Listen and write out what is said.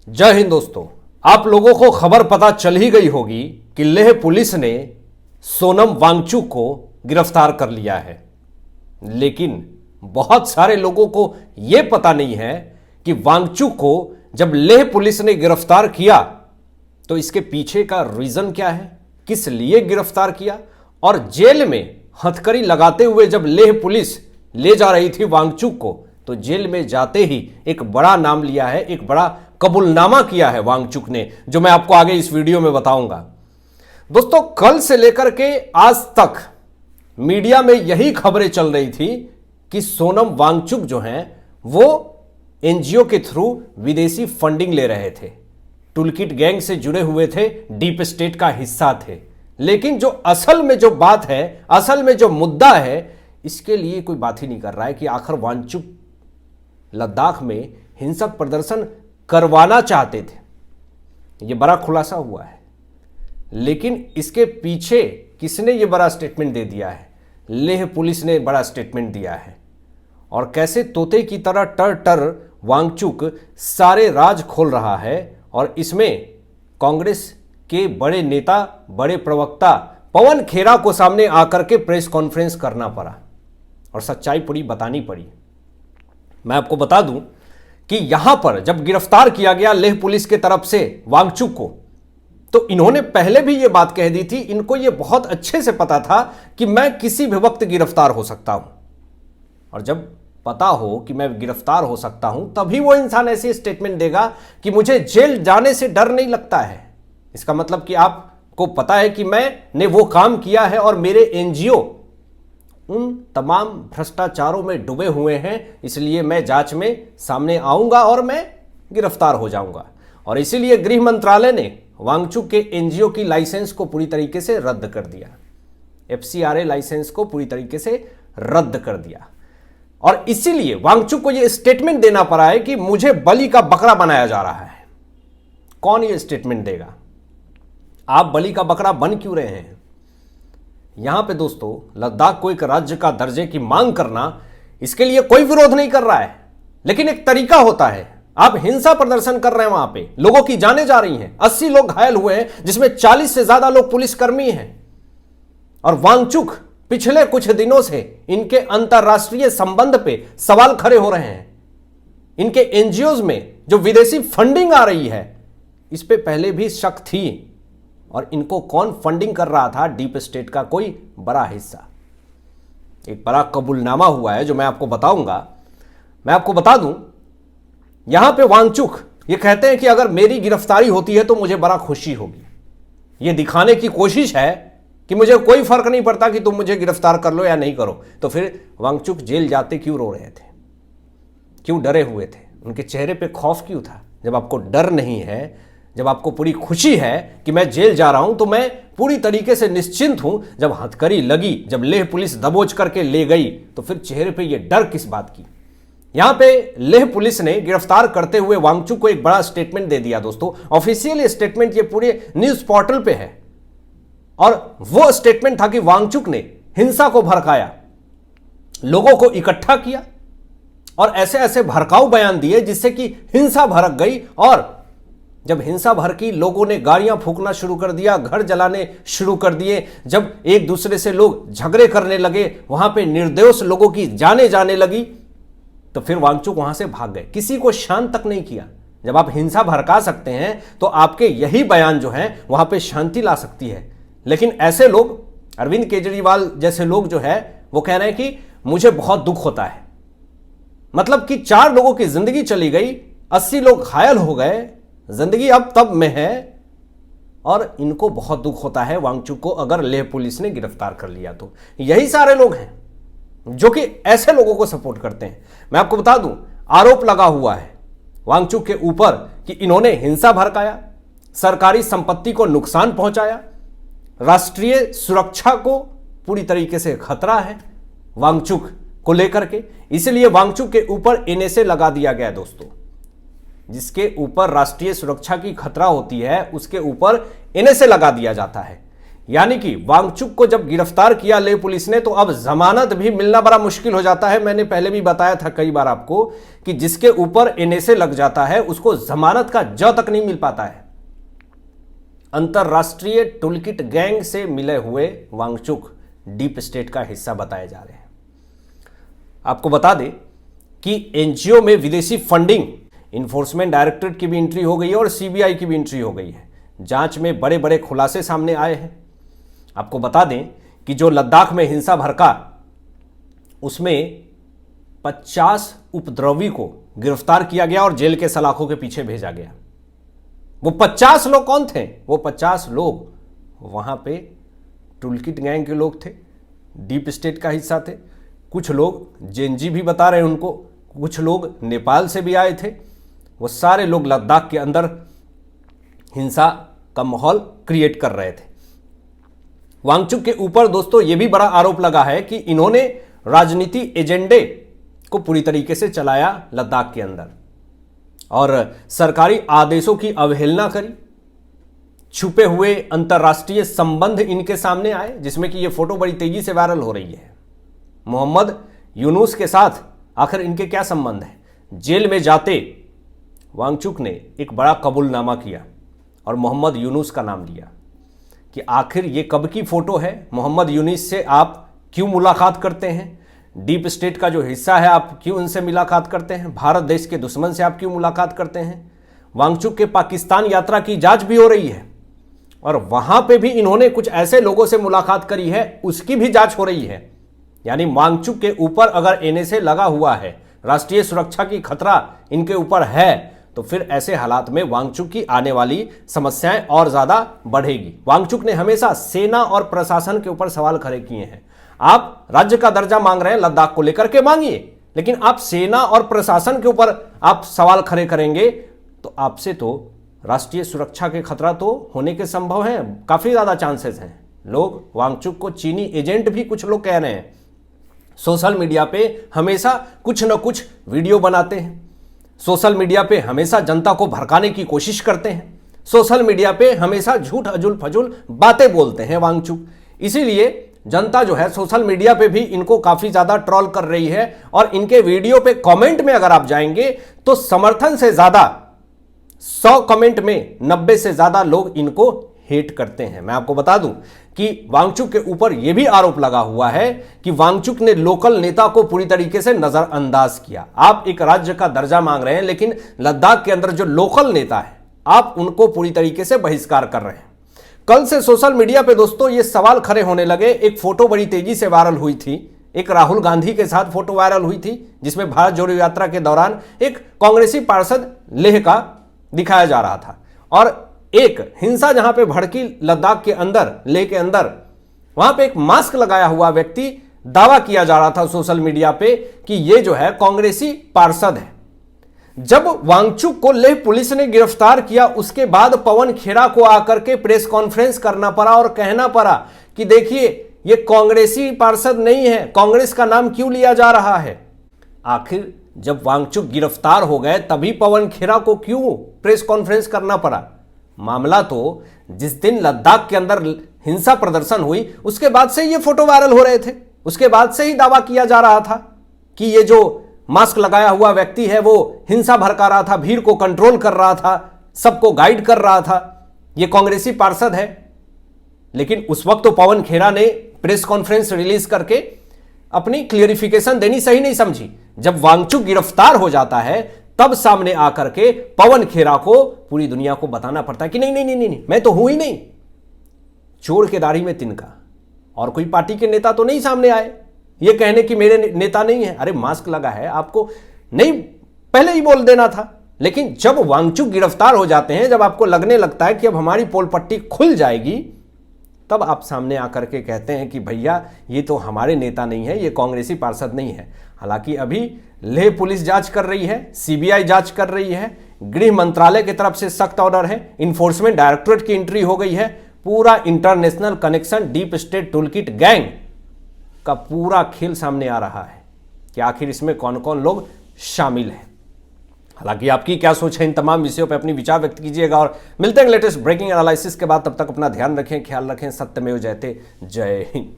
जय हिंद दोस्तों। आप लोगों को खबर पता चल ही गई होगी कि लेह पुलिस ने सोनम वांगचुक को गिरफ्तार कर लिया है, लेकिन बहुत सारे लोगों को यह पता नहीं है कि वांगचुक को जब लेह पुलिस ने गिरफ्तार किया तो इसके पीछे का रीजन क्या है, किस लिए गिरफ्तार किया, और जेल में हथकड़ी लगाते हुए जब लेह पुलिस ले जा रही थी वांगचुक को तो जेल में जाते ही एक बड़ा नाम लिया है, एक बड़ा कबूलनामा किया है वांगचुक ने, जो मैं आपको आगे इस वीडियो में बताऊंगा। दोस्तों, कल से लेकर के आज तक मीडिया में यही खबरें चल रही थी कि सोनम वांगचुक जो हैं वो एनजीओ के थ्रू विदेशी फंडिंग ले रहे थे, टूलकिट गैंग से जुड़े हुए थे, डीप स्टेट का हिस्सा थे। लेकिन जो असल में जो बात है, असल में जो मुद्दा है, इसके लिए कोई बात ही नहीं कर रहा है कि आखिर वांगचुक लद्दाख में हिंसक प्रदर्शन करवाना चाहते थे। यह बड़ा खुलासा हुआ है, लेकिन इसके पीछे किसने यह बड़ा स्टेटमेंट दे दिया है? लेह पुलिस ने बड़ा स्टेटमेंट दिया है, और कैसे तोते की तरह टर टर वांगचुक सारे राज खोल रहा है। और इसमें कांग्रेस के बड़े नेता, बड़े प्रवक्ता पवन खेरा को सामने आकर के प्रेस कॉन्फ्रेंस करना पड़ा और सच्चाई पूरी बतानी पड़ी। मैं आपको बता दूं कि यहां पर जब गिरफ्तार किया गया लेह पुलिस के तरफ से वांगचुक को, तो इन्होंने पहले भी यह बात कह दी थी, इनको यह बहुत अच्छे से पता था कि मैं किसी भी वक्त गिरफ्तार हो सकता हूं। और जब पता हो कि मैं गिरफ्तार हो सकता हूं, तभी वो इंसान ऐसी स्टेटमेंट देगा कि मुझे जेल जाने से डर नहीं लगता है। इसका मतलब कि आपको पता है कि मैंने वो काम किया है और मेरे एनजीओ उन तमाम भ्रष्टाचारों में डूबे हुए हैं, इसलिए मैं जांच में सामने आऊंगा और मैं गिरफ्तार हो जाऊंगा। और इसीलिए गृह मंत्रालय ने वांगचुक के एनजीओ की लाइसेंस को पूरी तरीके से रद्द कर दिया, एफसीआरए लाइसेंस को पूरी तरीके से रद्द कर दिया। और इसीलिए वांगचुक को यह स्टेटमेंट देना पड़ा है कि मुझे बलि का बकरा बनाया जा रहा है। कौन यह स्टेटमेंट देगा? आप बलि का बकरा बन क्यों रहे हैं? यहां पे दोस्तों, लद्दाख को एक राज्य का दर्जे की मांग करना, इसके लिए कोई विरोध नहीं कर रहा है, लेकिन एक तरीका होता है। आप हिंसा प्रदर्शन कर रहे हैं, वहां पे लोगों की जानें जा रही हैं, 80 लोग घायल हुए हैं, जिसमें 40 से ज्यादा लोग पुलिसकर्मी हैं। और वांगचुक पिछले कुछ दिनों से इनके अंतरराष्ट्रीय संबंध पे सवाल खड़े हो रहे हैं। इनके एनजीओज में जो विदेशी फंडिंग आ रही है, इस पे पहले भी शक थी। और इनको कौन फंडिंग कर रहा था? डीप स्टेट का कोई बड़ा हिस्सा। एक बड़ा कबूलनामा हुआ है जो मैं आपको बताऊंगा। मैं आपको बता दूं, यहां पे वांगचुक ये कहते हैं कि अगर मेरी गिरफ्तारी होती है तो मुझे बड़ा खुशी होगी। ये दिखाने की कोशिश है कि मुझे कोई फर्क नहीं पड़ता कि तुम मुझे गिरफ्तार कर लो या नहीं करो। तो फिर वांगचुक जेल जाते क्यों रो रहे थे, क्यों डरे हुए थे? उनके चेहरे पे खौफ क्यों था? जब आपको डर नहीं है, जब आपको पूरी खुशी है कि मैं जेल जा रहा हूं, तो मैं पूरी तरीके से निश्चिंत हूं। जब हथकड़ी लगी, जब लेह पुलिस दबोच करके ले गई, तो फिर चेहरे पे ये डर किस बात की? यहां पे लेह पुलिस ने गिरफ्तार करते हुए वांगचुक को एक बड़ा स्टेटमेंट दे दिया दोस्तों। ऑफिशियल स्टेटमेंट ये पूरे न्यूज पोर्टल पे है, और वो स्टेटमेंट था कि वांगचुक ने हिंसा को भड़काया, लोगों को इकट्ठा किया और ऐसे ऐसे भड़काऊ बयान दिए जिससे कि हिंसा भड़क गई। और जब हिंसा भड़की, लोगों ने गाड़ियां फूंकना शुरू कर दिया, घर जलाने शुरू कर दिए। जब एक दूसरे से लोग झगड़े करने लगे, वहां पे निर्दोष लोगों की जाने जाने लगी, तो फिर वांगचुक वहां से भाग गए, किसी को शांत तक नहीं किया। जब आप हिंसा भड़का सकते हैं तो आपके यही बयान जो है वहां पे शांति ला सकती है। लेकिन ऐसे लोग, अरविंद केजरीवाल जैसे लोग जो है, वो कह रहे हैं कि मुझे बहुत दुख होता है। मतलब कि 4 लोगों की जिंदगी चली गई, 80 लोग घायल हो गए, जिंदगी अब तब में है, और इनको बहुत दुख होता है वांगचुक को अगर लेह पुलिस ने गिरफ्तार कर लिया तो। यही सारे लोग हैं जो कि ऐसे लोगों को सपोर्ट करते हैं। मैं आपको बता दूं, आरोप लगा हुआ है वांगचुक के ऊपर कि इन्होंने हिंसा भड़काया, सरकारी संपत्ति को नुकसान पहुंचाया, राष्ट्रीय सुरक्षा को पूरी तरीके से खतरा है वांगचुक को लेकर के। इसलिए वांगचुक के ऊपर एनएसए लगा दिया गया दोस्तों। जिसके ऊपर राष्ट्रीय सुरक्षा की खतरा होती है, उसके ऊपर एनएसए लगा दिया जाता है। यानी कि वांगचुक को जब गिरफ्तार किया लेह पुलिस ने तो अब जमानत भी मिलना बड़ा मुश्किल हो जाता है। मैंने पहले भी बताया था कई बार आपको कि जिसके ऊपर एनएसए लग जाता है उसको जमानत का ज तक नहीं मिल पाता है। अंतरराष्ट्रीय टूलकिट गैंग से मिले हुए वांगचुक डीप स्टेट का हिस्सा बताए जा रहे हैं। आपको बता दें कि एनजीओ में विदेशी फंडिंग, इन्फोर्समेंट डायरेक्टरेट की भी एंट्री हो गई है और सीबीआई की भी एंट्री हो गई है। जांच में बड़े बड़े खुलासे सामने आए हैं। आपको बता दें कि जो लद्दाख में हिंसा भड़का उसमें 50 उपद्रवी को गिरफ्तार किया गया और जेल के सलाखों के पीछे भेजा गया। वो 50 लोग कौन थे? वो 50 लोग वहां पे टूलकिट गैंग के लोग थे, डीप स्टेट का हिस्सा थे। कुछ लोग जेएनजी भी बता रहे हैं उनको, कुछ लोग नेपाल से भी आए थे। वो सारे लोग लद्दाख के अंदर हिंसा का माहौल क्रिएट कर रहे थे। वांगचुक के ऊपर दोस्तों यह भी बड़ा आरोप लगा है कि इन्होंने राजनीति एजेंडे को पूरी तरीके से चलाया लद्दाख के अंदर और सरकारी आदेशों की अवहेलना करी। छुपे हुए अंतर्राष्ट्रीय संबंध इनके सामने आए, जिसमें कि यह फोटो बड़ी तेजी से वायरल हो रही है। मोहम्मद यूनुस के साथ आखिर इनके क्या संबंध है? जेल में जाते वांगचुक ने एक बड़ा कबूलनामा किया और मोहम्मद यूनुस का नाम लिया कि आखिर ये कब की फोटो है, मोहम्मद यूनुस से आप क्यों मुलाकात करते हैं, डीप स्टेट का जो हिस्सा है आप क्यों उनसे मुलाकात करते हैं, भारत देश के दुश्मन से आप क्यों मुलाकात करते हैं। वांगचुक के पाकिस्तान यात्रा की जांच भी हो रही है और वहां पे भी इन्होंने कुछ ऐसे लोगों से मुलाकात करी है, उसकी भी जांच हो रही है। यानी वांगचुक के ऊपर अगर एनएसए लगा हुआ है, राष्ट्रीय सुरक्षा की खतरा इनके ऊपर है, तो फिर ऐसे हालात में वांगचुक की आने वाली समस्याएं और ज्यादा बढ़ेगी। वांगचुक ने हमेशा सेना और प्रशासन के ऊपर सवाल खड़े किए हैं। आप राज्य का दर्जा मांग रहे हैं लद्दाख को लेकर के, मांगिए, लेकिन आप सेना और प्रशासन के ऊपर आप सवाल खड़े करेंगे तो आपसे तो राष्ट्रीय सुरक्षा के खतरा तो होने के संभव है, काफी ज्यादा चांसेस हैं। लोग वांगचुक को चीनी एजेंट भी कुछ लोग कह रहे हैं। सोशल मीडिया पे हमेशा कुछ न कुछ वीडियो बनाते हैं, सोशल मीडिया पे हमेशा जनता को भड़काने की कोशिश करते हैं, सोशल मीडिया पे हमेशा झूठ अजुल फजुल बातें बोलते हैं वांगचुक। इसीलिए जनता जो है सोशल मीडिया पे भी इनको काफी ज्यादा ट्रोल कर रही है और इनके वीडियो पे कमेंट में अगर आप जाएंगे तो समर्थन से ज्यादा 100 कमेंट में 90 से ज्यादा लोग इनको हेट करते हैं। मैं आपको बता दूं कि वांगचुक के ऊपर यह भी आरोप लगा हुआ है कि वांगचुक ने लोकल नेता को पूरी तरीके से नजरअंदाज किया। आप एक राज्य का दर्जा मांग रहे हैं, लेकिन लद्दाख के अंदर जो लोकल नेता है आप उनको पूरी तरीके से बहिष्कार कर रहे हैं। कल से सोशल मीडिया पे दोस्तों ये सवाल खड़े होने लगे। एक फोटो बड़ी तेजी से वायरल हुई थी, एक राहुल गांधी के साथ फोटो वायरल हुई थी, जिसमें भारत जोड़ो यात्रा के दौरान एक कांग्रेसी पार्षद लेह का दिखाया जा रहा था और एक हिंसा जहां पे भड़की लद्दाख के अंदर, लेह के अंदर, वहां पे एक मास्क लगाया हुआ व्यक्ति, दावा किया जा रहा था सोशल मीडिया पे कि ये जो है कांग्रेसी पार्षद है। जब वांगचुक को लेह पुलिस ने गिरफ्तार किया उसके बाद पवन खेड़ा को आकर के प्रेस कॉन्फ्रेंस करना पड़ा और कहना पड़ा कि देखिए ये कांग्रेसी पार्षद नहीं है, कांग्रेस का नाम क्यों लिया जा रहा है। आखिर जब वांगचुक गिरफ्तार हो गए तभी पवन खेड़ा को क्यों प्रेस कॉन्फ्रेंस करना पड़ा। मामला तो जिस दिन लद्दाख के अंदर हिंसा प्रदर्शन हुई उसके बाद से ये फोटो वायरल हो रहे थे, उसके बाद से ही दावा किया जा रहा था कि ये जो मास्क लगाया हुआ व्यक्ति है वो हिंसा भड़का रहा था, भीड़ को कंट्रोल कर रहा था, सबको गाइड कर रहा था, ये कांग्रेसी पार्षद है। लेकिन उस वक्त तो पवन खेड़ा ने प्रेस कॉन्फ्रेंस रिलीज करके अपनी क्लियरिफिकेशन देनी सही नहीं समझी। जब वांगचुक गिरफ्तार हो जाता है तब सामने आकर के पवन खेड़ा को पूरी दुनिया को बताना पड़ता है कि नहीं नहीं नहीं नहीं, मैं तो हूं ही नहीं। चोर के दाढ़ी में तिनका, और कोई पार्टी के नेता तो नहीं सामने आए ये कहने कि मेरे नेता नहीं है। अरे मास्क लगा है, आपको नहीं पहले ही बोल देना था। लेकिन जब वांगचुक गिरफ्तार हो जाते हैं, जब आपको लगने लगता है कि अब हमारी पोल पट्टी खुल जाएगी, तब आप सामने आकर के कहते हैं कि भैया ये तो हमारे नेता नहीं है, ये कांग्रेसी पार्षद नहीं है। हालांकि अभी लेह पुलिस जांच कर रही है, सीबीआई जांच कर रही है, गृह मंत्रालय की तरफ से सख्त ऑर्डर है, इन्फोर्समेंट डायरेक्टरेट की एंट्री हो गई है। पूरा international connection deep state toolkit gang का पूरा खेल सामने आ रहा है कि आखिर इसमें कौन कौन लोग शामिल हैं। हालांकि आपकी क्या सोच है इन तमाम विषयों पर अपनी विचार व्यक्त कीजिएगा और मिलते हैं लेटेस्ट ब्रेकिंग एनालिसिस के बाद। तब तक अपना ध्यान रखें, ख्याल रखें। सत्यमेव जयते। जय हिंद।